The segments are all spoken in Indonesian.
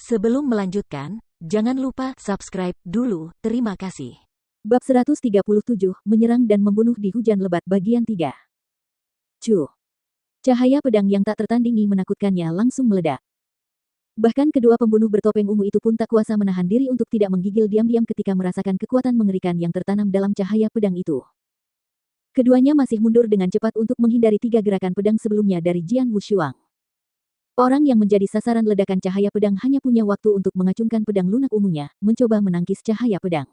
Sebelum melanjutkan, jangan lupa subscribe dulu, terima kasih. Bab 137, Menyerang dan Membunuh di Hujan Lebat bagian 3. Cu. Cahaya pedang yang tak tertandingi menakutkannya langsung meledak. Bahkan kedua pembunuh bertopeng ungu itu pun tak kuasa menahan diri untuk tidak menggigil diam-diam ketika merasakan kekuatan mengerikan yang tertanam dalam cahaya pedang itu. Keduanya masih mundur dengan cepat untuk menghindari 3 gerakan pedang sebelumnya dari Jian Wushuang. Orang yang menjadi sasaran ledakan cahaya pedang hanya punya waktu untuk mengacungkan pedang lunak ungunya, mencoba menangkis cahaya pedang.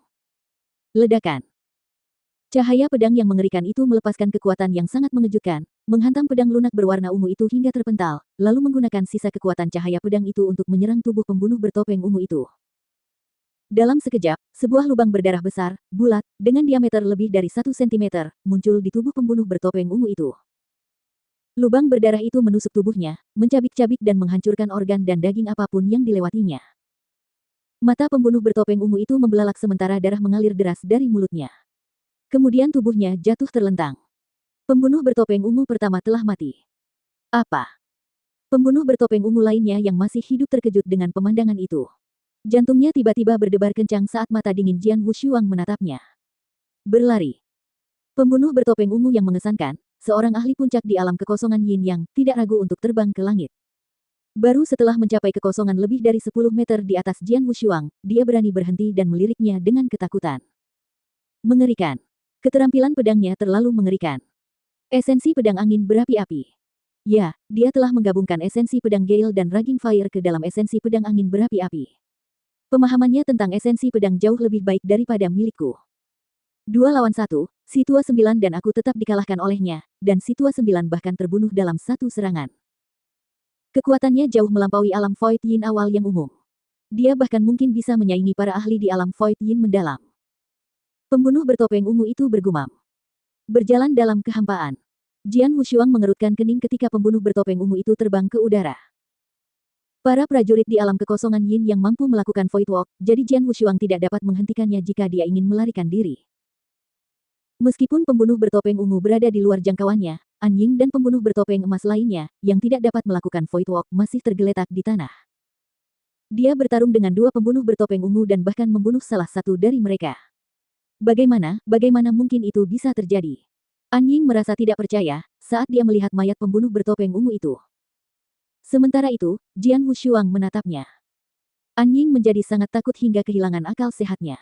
Ledakan. Cahaya pedang yang mengerikan itu melepaskan kekuatan yang sangat mengejutkan, menghantam pedang lunak berwarna ungu itu hingga terpental, lalu menggunakan sisa kekuatan cahaya pedang itu untuk menyerang tubuh pembunuh bertopeng ungu itu. Dalam sekejap, sebuah lubang berdarah besar, bulat, dengan diameter lebih dari 1 cm, muncul di tubuh pembunuh bertopeng ungu itu. Lubang berdarah itu menusuk tubuhnya, mencabik-cabik dan menghancurkan organ dan daging apapun yang dilewatinya. Mata pembunuh bertopeng ungu itu membelalak sementara darah mengalir deras dari mulutnya. Kemudian tubuhnya jatuh terlentang. Pembunuh bertopeng ungu pertama telah mati. Apa? Pembunuh bertopeng ungu lainnya yang masih hidup terkejut dengan pemandangan itu. Jantungnya tiba-tiba berdebar kencang saat mata dingin Jian Wushuang menatapnya. Berlari. Pembunuh bertopeng ungu yang mengesankan, seorang ahli puncak di alam kekosongan Yin Yang, tidak ragu untuk terbang ke langit. Baru setelah mencapai kekosongan lebih dari 10 meter di atas Jian Wushuang, dia berani berhenti dan meliriknya dengan ketakutan. Mengerikan. Keterampilan pedangnya terlalu mengerikan. Esensi pedang angin berapi-api. Ya, dia telah menggabungkan esensi pedang Gale dan Raging Fire ke dalam esensi pedang angin berapi-api. Pemahamannya tentang esensi pedang jauh lebih baik daripada milikku. 2 lawan 1, si tua 9 dan aku tetap dikalahkan olehnya, dan si tua 9 bahkan terbunuh dalam satu serangan. Kekuatannya jauh melampaui alam Void Yin awal yang umum. Dia bahkan mungkin bisa menyaingi para ahli di alam Void Yin mendalam. Pembunuh bertopeng ungu itu bergumam. Berjalan dalam kehampaan. Jian Wushuang mengerutkan kening ketika pembunuh bertopeng ungu itu terbang ke udara. Para prajurit di alam kekosongan Yin yang mampu melakukan Void Walk, jadi Jian Wushuang tidak dapat menghentikannya jika dia ingin melarikan diri. Meskipun pembunuh bertopeng ungu berada di luar jangkauannya, An Ying dan pembunuh bertopeng emas lainnya, yang tidak dapat melakukan Void Walk masih tergeletak di tanah. Dia bertarung dengan 2 pembunuh bertopeng ungu dan bahkan membunuh salah satu dari mereka. Bagaimana mungkin itu bisa terjadi? An Ying merasa tidak percaya, saat dia melihat mayat pembunuh bertopeng ungu itu. Sementara itu, Jian Wushuang menatapnya. An Ying menjadi sangat takut hingga kehilangan akal sehatnya.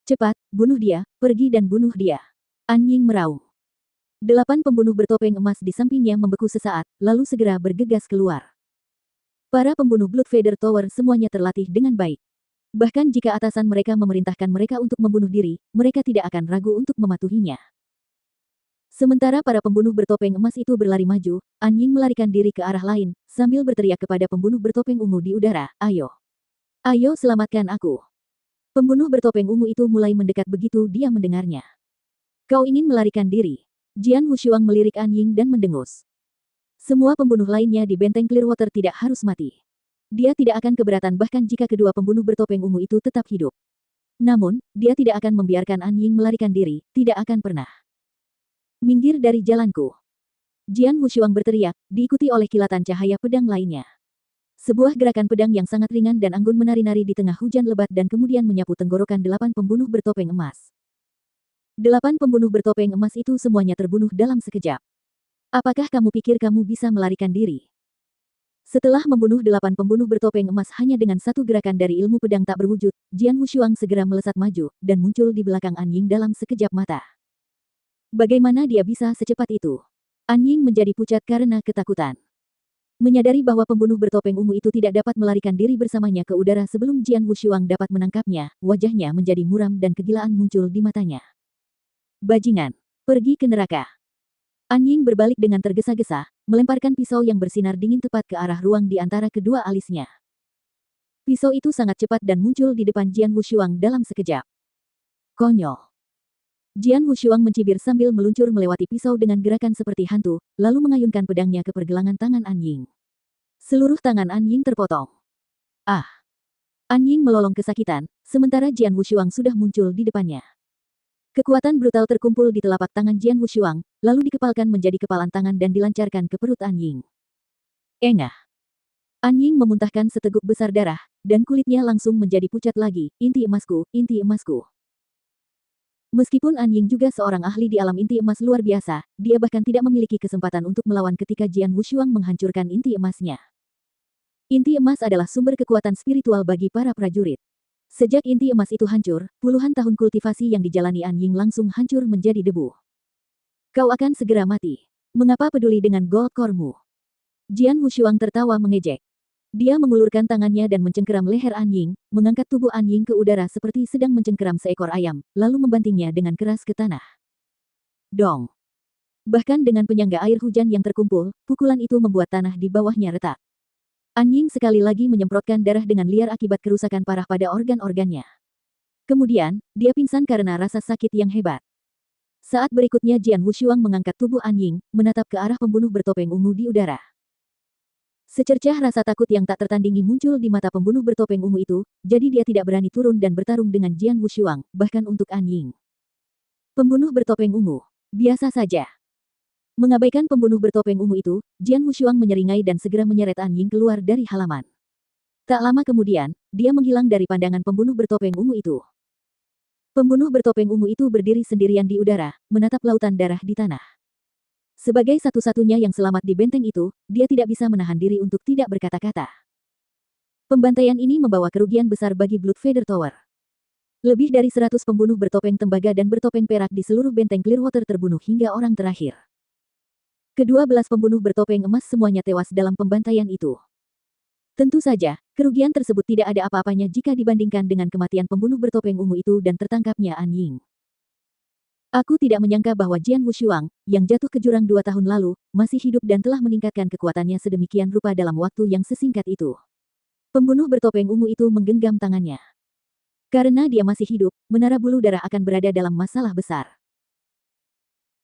Cepat, bunuh dia, pergi dan bunuh dia. An Ying meraung. 8 pembunuh bertopeng emas di sampingnya membeku sesaat, lalu segera bergegas keluar. Para pembunuh Blood Feather Tower semuanya terlatih dengan baik. Bahkan jika atasan mereka memerintahkan mereka untuk membunuh diri, mereka tidak akan ragu untuk mematuhinya. Sementara para pembunuh bertopeng emas itu berlari maju, An Ying melarikan diri ke arah lain, sambil berteriak kepada pembunuh bertopeng ungu di udara, "Ayo! Ayo selamatkan aku!" Pembunuh bertopeng ungu itu mulai mendekat begitu dia mendengarnya. "Kau ingin melarikan diri?" Jian Wushuang melirik An Ying dan mendengus. Semua pembunuh lainnya di benteng Clearwater tidak harus mati. Dia tidak akan keberatan bahkan jika kedua pembunuh bertopeng ungu itu tetap hidup. Namun, dia tidak akan membiarkan An Ying melarikan diri, tidak akan pernah. "Minggir dari jalanku!" Jian Wushuang berteriak, diikuti oleh kilatan cahaya pedang lainnya. Sebuah gerakan pedang yang sangat ringan dan anggun menari-nari di tengah hujan lebat dan kemudian menyapu tenggorokan 8 pembunuh bertopeng emas. 8 pembunuh bertopeng emas itu semuanya terbunuh dalam sekejap. Apakah kamu pikir kamu bisa melarikan diri? Setelah membunuh 8 pembunuh bertopeng emas hanya dengan satu gerakan dari ilmu pedang tak berwujud, Jian Wushuang segera melesat maju, dan muncul di belakang An Ying dalam sekejap mata. Bagaimana dia bisa secepat itu? An Ying menjadi pucat karena ketakutan. Menyadari bahwa pembunuh bertopeng ungu itu tidak dapat melarikan diri bersamanya ke udara sebelum Jian Wushuang dapat menangkapnya, wajahnya menjadi muram dan kegilaan muncul di matanya. "Bajingan! Pergi ke neraka!" An Ying berbalik dengan tergesa-gesa, melemparkan pisau yang bersinar dingin tepat ke arah ruang di antara kedua alisnya. Pisau itu sangat cepat dan muncul di depan Jian Wushuang dalam sekejap. Konyol. Jian Wushuang mencibir sambil meluncur melewati pisau dengan gerakan seperti hantu, lalu mengayunkan pedangnya ke pergelangan tangan An Ying. Seluruh tangan An Ying terpotong. Ah! An Ying melolong kesakitan, sementara Jian Wushuang sudah muncul di depannya. Kekuatan brutal terkumpul di telapak tangan Jian Wushuang, lalu dikepalkan menjadi kepalan tangan dan dilancarkan ke perut An Ying. Engah! An Ying memuntahkan seteguk besar darah, dan kulitnya langsung menjadi pucat lagi. Inti emasku, inti emasku. Meskipun An Ying juga seorang ahli di alam inti emas luar biasa, dia bahkan tidak memiliki kesempatan untuk melawan ketika Jian Wushuang menghancurkan inti emasnya. Inti emas adalah sumber kekuatan spiritual bagi para prajurit. Sejak inti emas itu hancur, puluhan tahun kultivasi yang dijalani An Ying langsung hancur menjadi debu. Kau akan segera mati. Mengapa peduli dengan gold core-mu? Jian Wushuang tertawa mengejek. Dia mengulurkan tangannya dan mencengkeram leher An Ying, mengangkat tubuh An Ying ke udara seperti sedang mencengkeram seekor ayam, lalu membantingnya dengan keras ke tanah. Dong! Bahkan dengan penyangga air hujan yang terkumpul, pukulan itu membuat tanah di bawahnya retak. An Ying sekali lagi menyemprotkan darah dengan liar akibat kerusakan parah pada organ-organnya. Kemudian, dia pingsan karena rasa sakit yang hebat. Saat berikutnya Jian Wushuang mengangkat tubuh An Ying, menatap ke arah pembunuh bertopeng ungu di udara. Secercah rasa takut yang tak tertandingi muncul di mata pembunuh bertopeng ungu itu, jadi dia tidak berani turun dan bertarung dengan Jian Wushuang, bahkan untuk An Ying. Pembunuh bertopeng ungu. Biasa saja. Mengabaikan pembunuh bertopeng ungu itu, Jian Wushuang menyeringai dan segera menyeret An Ying keluar dari halaman. Tak lama kemudian, dia menghilang dari pandangan pembunuh bertopeng ungu itu. Pembunuh bertopeng ungu itu berdiri sendirian di udara, menatap lautan darah di tanah. Sebagai satu-satunya yang selamat di benteng itu, dia tidak bisa menahan diri untuk tidak berkata-kata. Pembantaian ini membawa kerugian besar bagi Blood Feather Tower. Lebih dari 100 pembunuh bertopeng tembaga dan bertopeng perak di seluruh benteng Clearwater terbunuh hingga orang terakhir. Kedua belas pembunuh bertopeng emas semuanya tewas dalam pembantaian itu. Tentu saja, kerugian tersebut tidak ada apa-apanya jika dibandingkan dengan kematian pembunuh bertopeng ungu itu dan tertangkapnya An Ying. Aku tidak menyangka bahwa Jian Wushuang, yang jatuh ke jurang 2 tahun lalu, masih hidup dan telah meningkatkan kekuatannya sedemikian rupa dalam waktu yang sesingkat itu. Pembunuh bertopeng ungu itu menggenggam tangannya. Karena dia masih hidup, Menara Bulu Darah akan berada dalam masalah besar.